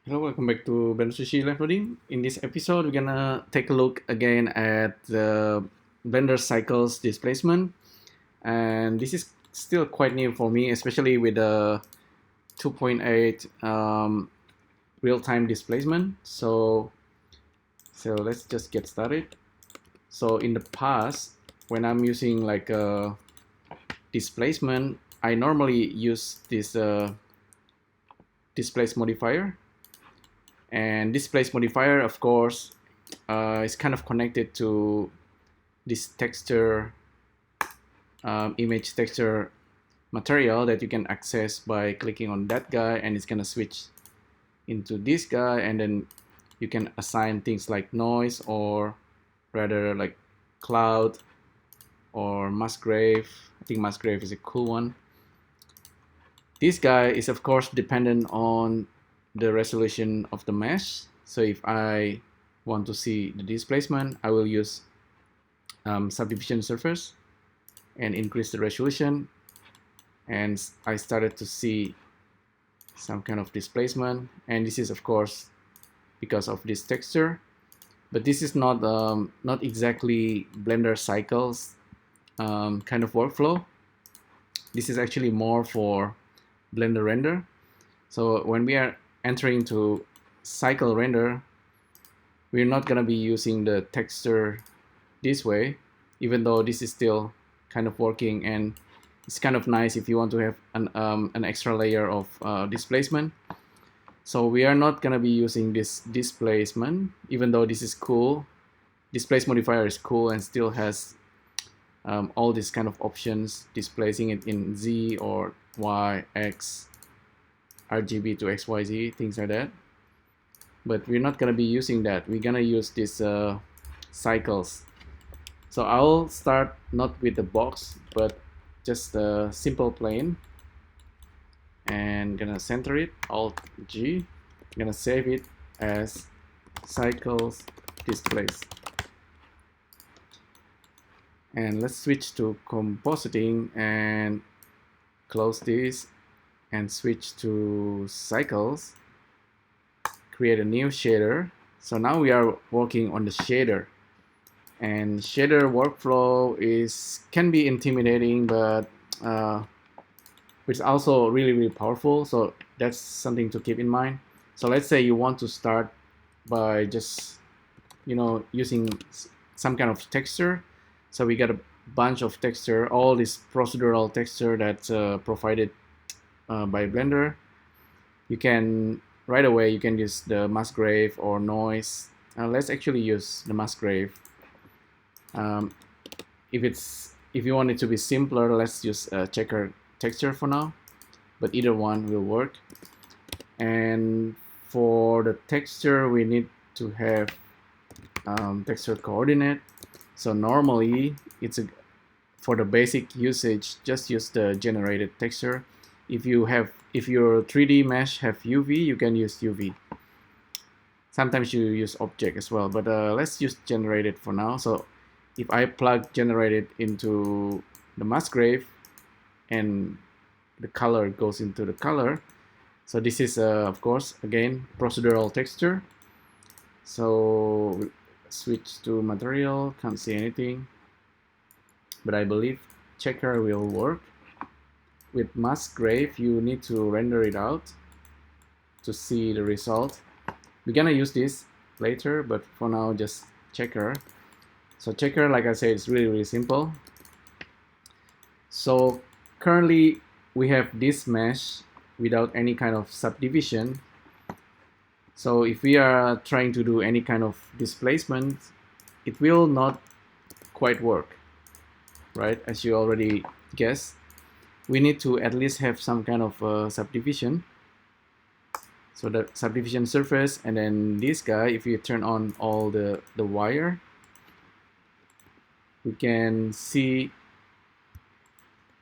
Hello, welcome back to Blender Sushi LiveNoding. In this episode, we're gonna take a look again at the Blender Cycles Displacement, and this is still quite new for me, especially with the 2.8 real-time displacement. So let's just get started. So in the past, when I'm using like a displacement, I normally use this displace modifier. And displace modifier, of course, is kind of connected to this texture, image texture material that you can access by clicking on that guy, and it's gonna switch into this guy, and then you can assign things like noise, or rather like cloud or Musgrave. I think Musgrave is a cool one. This guy is of course dependent on the resolution of the mesh. So if I want to see the displacement, I will use subdivision surface and increase the resolution, and I started to see some kind of displacement. And this is of course because of this texture, but this is not exactly Blender Cycles kind of workflow. This is actually more for Blender render. So when we are entering to cycle render, we're not gonna be using the texture this way, even though this is still kind of working, and it's kind of nice if you want to have an extra layer of displacement. So we are not gonna be using this displacement, even though this is cool. Displace modifier is cool and still has all these kind of options, displacing it in Z or Y, X, RGB to XYZ, things like that. But we're not gonna be using that. We're gonna use these cycles. So I'll start not with the box, but just a simple plane, and gonna center it, Alt G. Gonna save it as cycles displace. And let's switch to compositing and close this and switch to cycles, create a new shader. So now we are working on the shader, and shader workflow can be intimidating, but it's also really powerful. So that's something to keep in mind. So let's say you want to start by just using some kind of texture. So we got a bunch of texture, all this procedural texture that's provided by Blender. You can right away you can use the Musgrave or noise. Let's actually use the Musgrave. If you want it to be simpler, let's use checker texture for now, but either one will work. And for the texture, we need to have texture coordinate. So normally for the basic usage, just use the generated texture. If your 3D mesh have UV, you can use UV. Sometimes you use object as well, but let's use generated for now. So if I plug generated into the Musgrave, and the color goes into the color, so this is of course again procedural texture. So switch to material, can't see anything, but I believe checker will work. With Musgrave, you need to render it out to see the result. We're gonna use this later, but for now just checker. So checker, like I said, is really simple. So currently we have this mesh without any kind of subdivision. So if we are trying to do any kind of displacement, it will not quite work, right? As you already guessed, we need to at least have some kind of subdivision. So the subdivision surface, and then this guy, if you turn on all the wire, we can see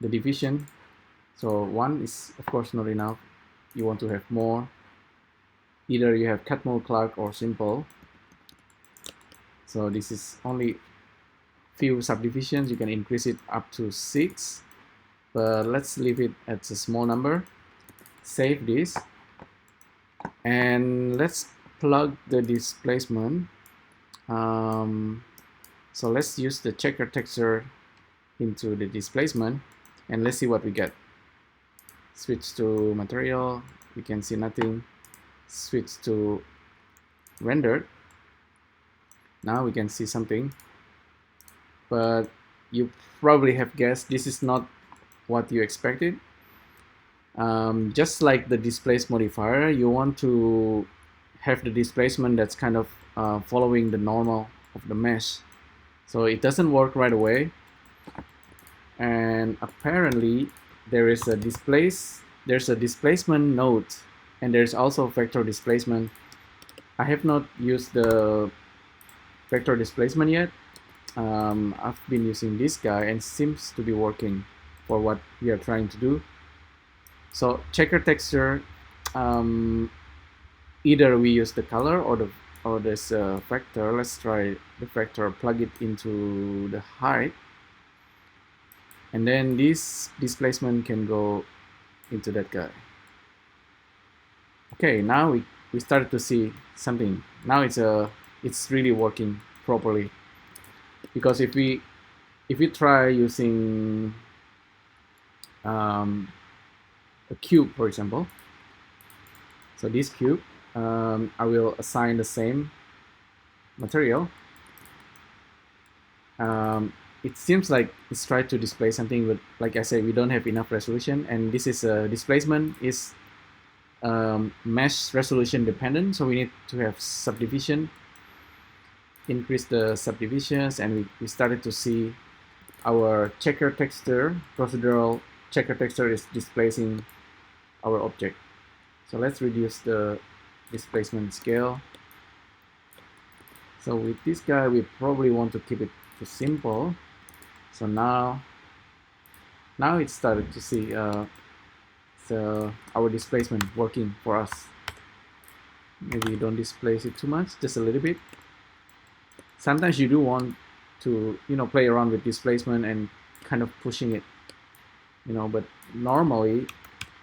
the division. So one is of course not enough. You want to have more. Either you have cut mode Clark or simple. So this is only few subdivisions. You can increase it up to 6, but let's leave it at a small number. Save this, And let's plug the displacement. So let's use the checker texture into the displacement, and let's see what we get. Switch to material, we can see nothing. Switch to rendered, now we can see something, but you probably have guessed this is not what you expected. Just like the displace modifier, you want to have the displacement that's kind of following the normal of the mesh, so it doesn't work right away. And apparently there's a displacement node, and there's also vector displacement. I have not used the vector displacement yet. I've been using this guy and seems to be working for what we are trying to do. So checker texture, either we use the color or this vector. Let's try the vector, plug it into the height, and then this displacement can go into that guy. Okay, now we started to see something. Now it's really working properly, because if we try using a cube, for example, so this cube, I will assign the same material. It seems like it's tried to display something, but like I said, we don't have enough resolution, and this is a displacement is mesh resolution dependent, so we need to have subdivision, increase the subdivisions, and we started to see our checker texture, procedural checker texture is displacing our object. So let's reduce the displacement scale. So with this guy, we probably want to keep it to simple. So now it started to see our displacement working for us. Maybe don't displace it too much, just a little bit. Sometimes you do want to, play around with displacement and kind of pushing it, but normally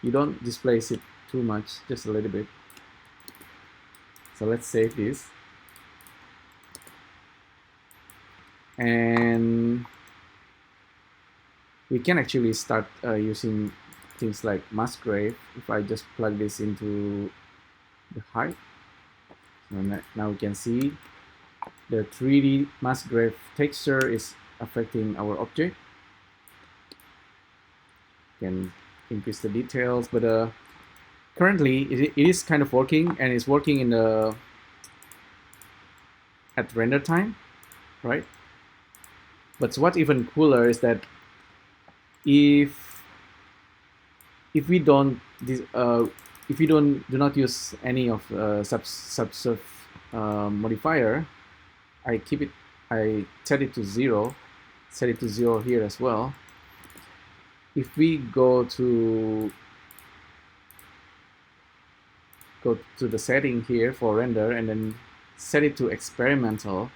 you don't displace it too much, just a little bit. So let's save this. And we can actually start using things like Musgrave. If I just plug this into the height, and now we can see the 3D Musgrave texture is affecting our object. Can increase the details, but currently it is kind of working, and it's working in at render time, right? But what's even cooler is that if we do not use any of subsurf modifier, I set it to zero here as well. If we go to the setting here for render and then set it to experimental,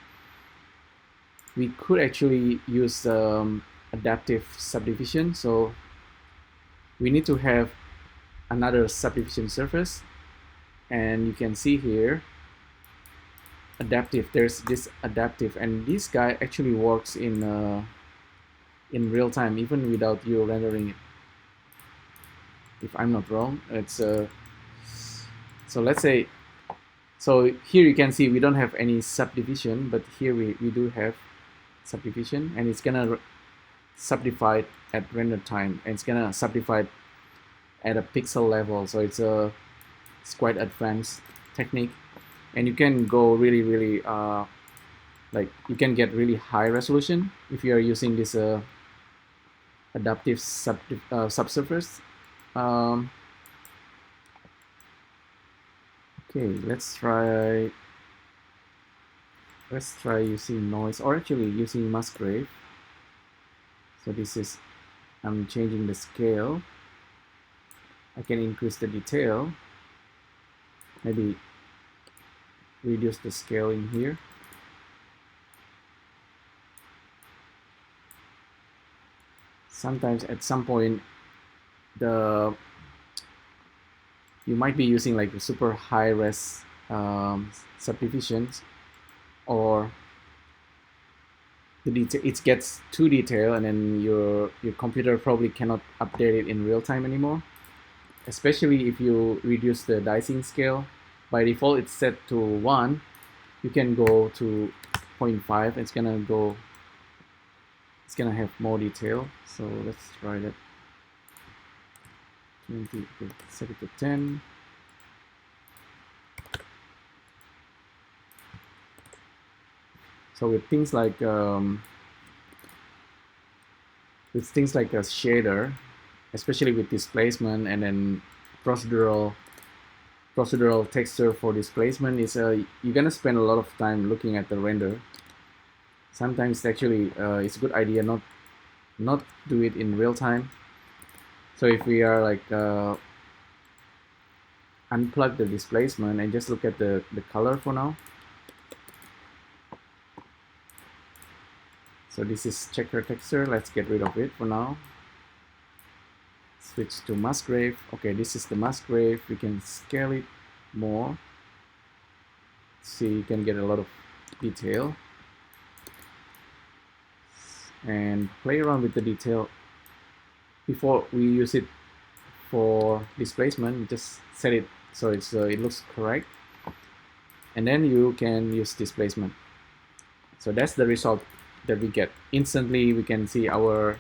we could actually use adaptive subdivision. So we need to have another subdivision surface, and you can see here adaptive, there's this adaptive, and this guy actually works in real time even without you rendering it, if I'm not wrong. It's so let's say, so here you can see we don't have any subdivision, but here we do have subdivision, and it's gonna subdivide at render time, and it's gonna subdivide at a pixel level. So it's quite advanced technique, and you can go really like you can get really high resolution if you are using this adaptive subsurface. Okay, let's try using noise, or actually using Musgrave. So this is, I'm changing the scale. I can increase the detail, maybe reduce the scale in here. Sometimes at some point the you might be using like super high res subdivisions, or the detail, it gets too detailed, and then your computer probably cannot update it in real time anymore. Especially if you reduce the dicing scale. By default, it's set to 1. You can go to 0.5. It's gonna have more detail. So let's try that. 20. Set it to 10. So with things like a shader, especially with displacement, and then procedural texture for displacement, is you're gonna spend a lot of time looking at the render. Sometimes actually it's a good idea not do it in real time. So if we are like unplug the displacement and just look at the color for now. So this is checker texture. Let's get rid of it for now. Switch to Musgrave. Okay, this is the Musgrave. We can scale it more. See, you can get a lot of detail. And play around with the detail. Before we use it for displacement, just set it so it's it looks correct. And then you can use displacement. So that's the result that we get. Instantly we can see our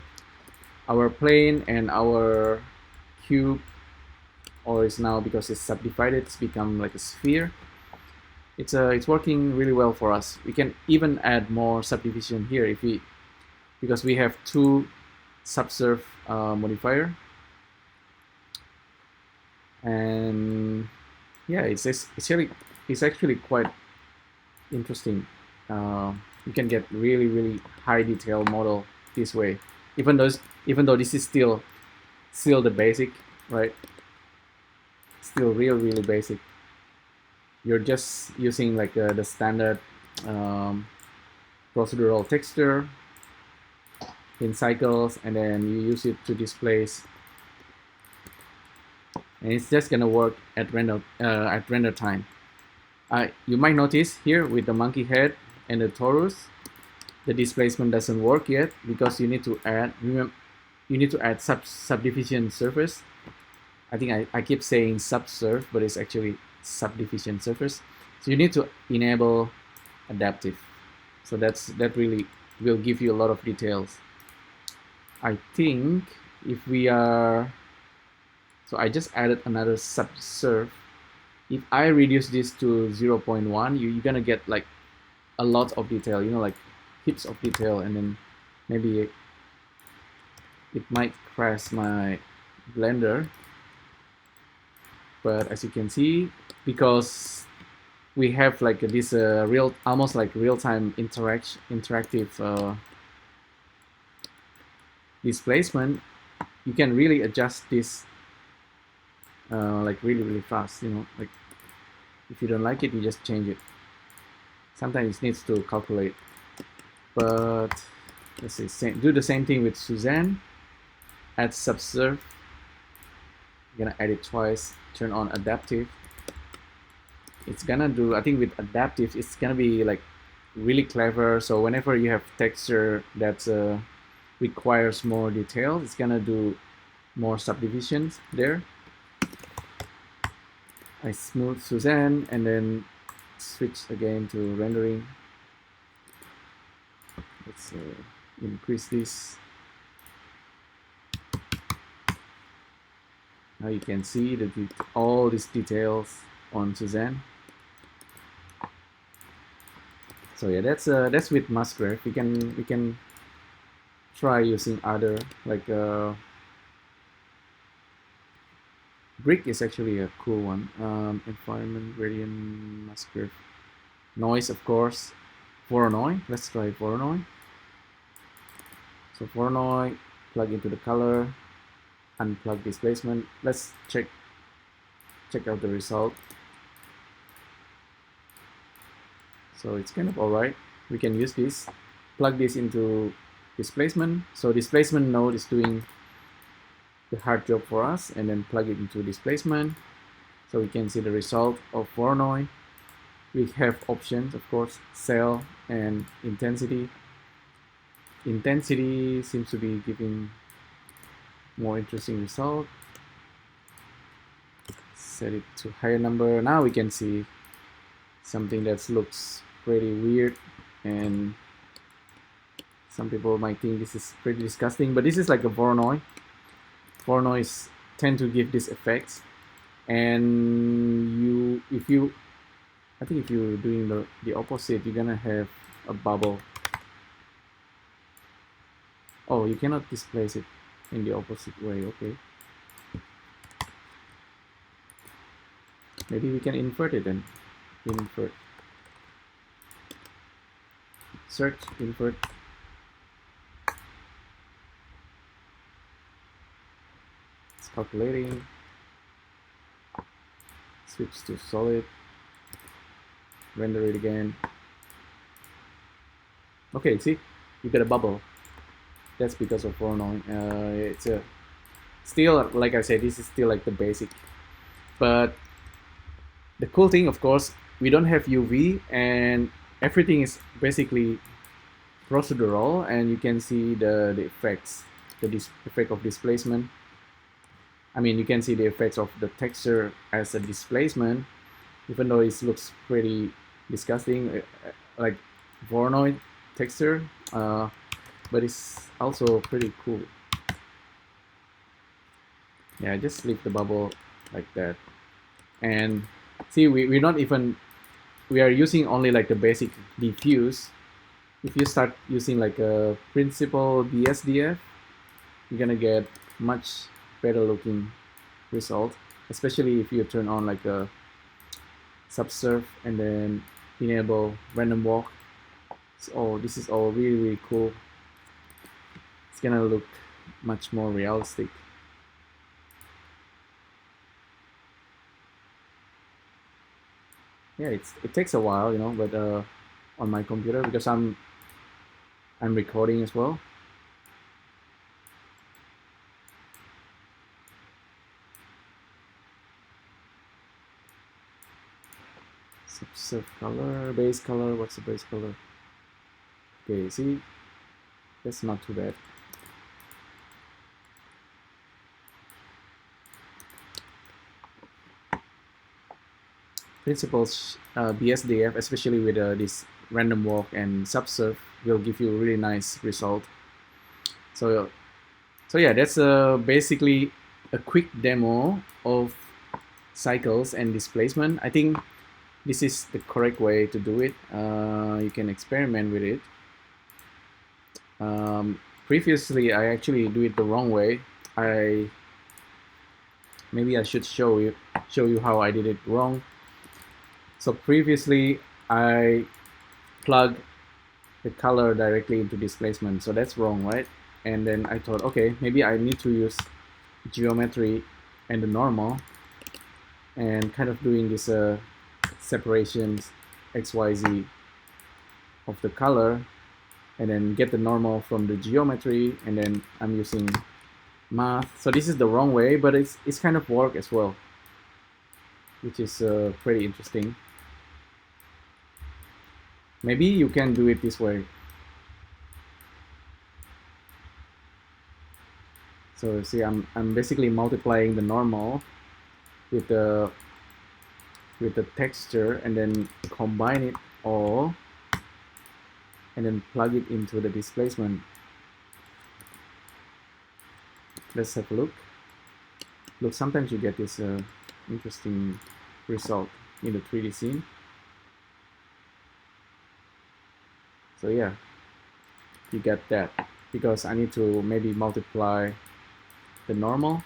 plane and our cube, or it's now, because it's subdivided, it's become like a sphere. It's working really well for us. We can even add more subdivision here because we have 2 subsurf modifier, and yeah, it's actually quite interesting. You can get really high detail model this way, even though this is still the basic, right? Still really basic. You're just using like the standard procedural texture in Cycles, and then you use it to displace, and it's just gonna work at render time. You might notice here with the monkey head and the torus, the displacement doesn't work yet because you need to add subdivision surface. I think I keep saying subsurf, but it's actually subdivision surface. So you need to enable adaptive. So that really will give you a lot of details. I think if we are, so I just added another subsurf. If I reduce this to 0.1, you're gonna get like a lot of detail, like heaps of detail, and then maybe it might crash my Blender. But as you can see, because we have like this almost like real-time interactive displacement, you can really adjust this like really fast. Like if you don't like it, you just change it. Sometimes it needs to calculate, but let's see, do the same thing with Suzanne. Add subsurf. I'm gonna add it twice. Turn on adaptive. It's gonna do, I think with adaptive, it's gonna be like really clever. So whenever you have texture that requires more detail, it's gonna do more subdivisions there. I smooth Suzanne and then switch again to rendering. Let's increase this. Now you can see all these details on Suzanne. So yeah, that's with Musgrave. We can try using other, like Brick is actually a cool one. Environment, gradient, Musgrave, noise, of course. Voronoi. Let's try Voronoi. So Voronoi, plug into the color, unplug displacement. Let's check out the result. So it's kind of alright. We can use this, plug this into displacement. So displacement node is doing the hard job for us, and then plug it into displacement. So we can see the result of Voronoi. We have options, of course, cell and intensity. Intensity seems to be giving more interesting result. Set it to higher number. Now we can see something that looks pretty weird, and some people might think this is pretty disgusting, but this is like a Voronoi. Voronoi tend to give these effects, and I think if you're doing the opposite, you're gonna have a bubble. Oh, you cannot displace it in the opposite way. Okay, maybe we can invert it then. Invert, search, invert. It's calculating. Switch to solid. Render it again. Okay, see, you get a bubble. That's because of Voronoi. It's still, like I said, this is still like the basic. But the cool thing, of course, we don't have UV, and everything is basically procedural, and you can see the effects, the effect of displacement. I mean, you can see the effects of the texture as a displacement, even though it looks pretty disgusting, like Voronoi texture, but it's also pretty cool. Yeah, just leave the bubble like that. And see, we are using only like the basic diffuse. If you start using like a principal BSDF, you're gonna get much better looking result, especially if you turn on like a subsurf and then enable random walk. So this is all really cool. It's gonna look much more realistic. Yeah, it takes a while, you know, but on my computer, because I'm recording as well. Subsurf color, base color. What's the base color? Okay, see, that's not too bad. Principles BSDF, especially with this random walk and subsurf, will give you a really nice result. So yeah, that's basically a quick demo of cycles and displacement. I think this is the correct way to do it. You can experiment with it. Previously, I actually do it the wrong way. Maybe I should show you how I did it wrong. So previously, I plug the color directly into displacement, so that's wrong, right? And then I thought, okay, maybe I need to use geometry and the normal, and kind of doing this separations XYZ of the color, and then get the normal from the geometry, and then I'm using math. So this is the wrong way, but it's kind of work as well, which is pretty interesting. Maybe you can do it this way. So see, I'm basically multiplying the normal with the texture, and then combine it all, and then plug it into the displacement. Let's have a look. Look, sometimes you get this interesting result in the 3D scene. So yeah, you get that, because I need to maybe multiply the normal.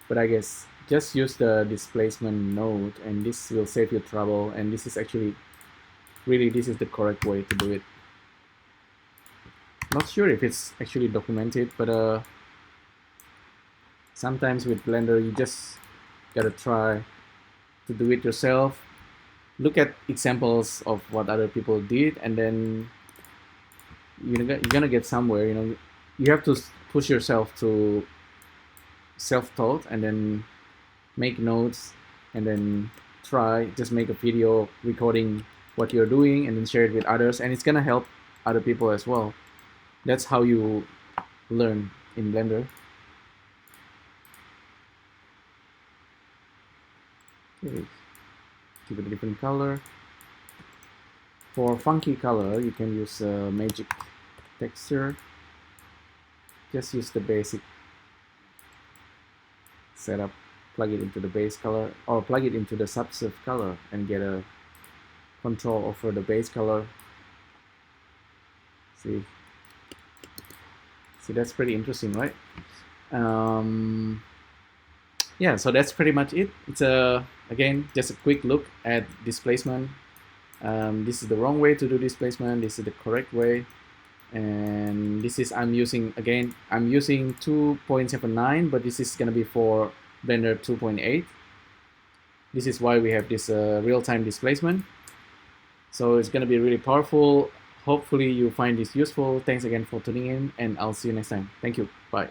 But I guess just use the displacement node, and this will save you trouble, and this is actually really, this is the correct way to do it. Not sure if it's actually documented, but sometimes with Blender you just gotta try to do it yourself. Look at examples of what other people did, and then you're gonna get somewhere. You know, you have to push yourself to self-taught, and then make notes, and then just make a video recording what you're doing, and then share it with others, and it's gonna help other people as well. That's how you learn in Blender. Okay. Give it a different color. For funky color, you can use magic texture. Just use the basic setup, plug it into the base color, or plug it into the subsurf color, and get a control over the base color. See, that's pretty interesting, right? Yeah, so that's pretty much it. It's again just a quick look at displacement. This is the wrong way to do displacement. This is the correct way, and this is I'm using 2.79, but this is gonna be for Blender 2.8. This is why we have this real-time displacement. So it's gonna be really powerful. Hopefully you find this useful. Thanks again for tuning in, and I'll see you next time. Thank you. Bye.